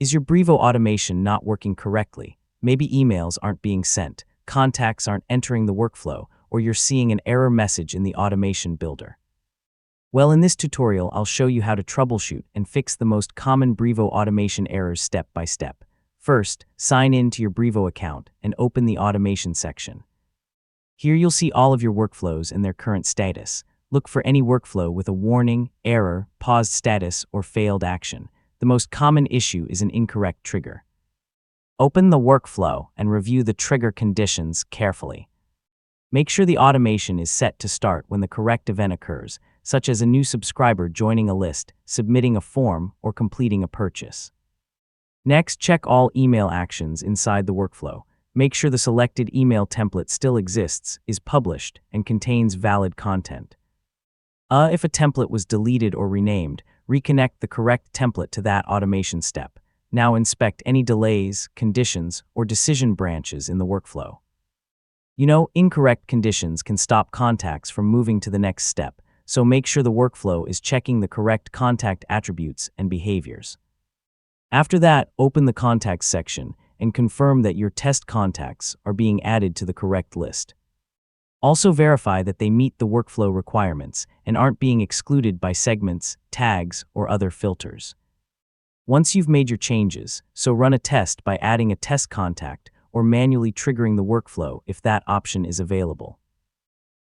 Is your Brevo automation not working correctly? Maybe emails aren't being sent, contacts aren't entering the workflow, or you're seeing an error message in the automation builder. Well, in this tutorial, I'll show you how to troubleshoot and fix the most common Brevo automation errors step by step. First, sign in to your Brevo account and open the automation section. Here you'll see all of your workflows and their current status. Look for any workflow with a warning, error, paused status, or failed action. The most common issue is an incorrect trigger. Open the workflow and review the trigger conditions carefully. Make sure the automation is set to start when the correct event occurs, such as a new subscriber joining a list, submitting a form, or completing a purchase. Next, check all email actions inside the workflow. Make sure the selected email template still exists, is published, and contains valid content. If a template was deleted or renamed, reconnect the correct template to that automation step. Now inspect any delays, conditions, or decision branches in the workflow. Incorrect conditions can stop contacts from moving to the next step, so make sure the workflow is checking the correct contact attributes and behaviors. After that, open the contacts section and confirm that your test contacts are being added to the correct list. Also verify that they meet the workflow requirements and aren't being excluded by segments, tags, or other filters. Once you've made your changes, run a test by adding a test contact or manually triggering the workflow if that option is available.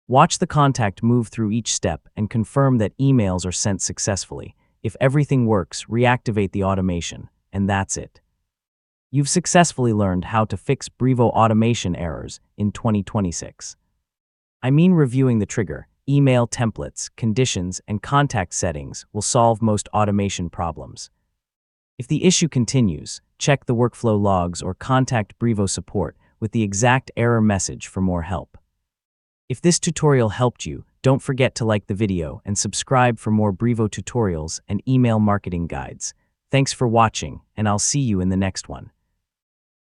Watch the contact move through each step and confirm that emails are sent successfully. If everything works, reactivate the automation, and that's it. You've successfully learned how to fix Brevo automation errors in 2026. Reviewing the trigger, email templates, conditions, and contact settings will solve most automation problems. If the issue continues, check the workflow logs or contact Brevo support with the exact error message for more help. If this tutorial helped you, don't forget to like the video and subscribe for more Brevo tutorials and email marketing guides. Thanks for watching, and I'll see you in the next one.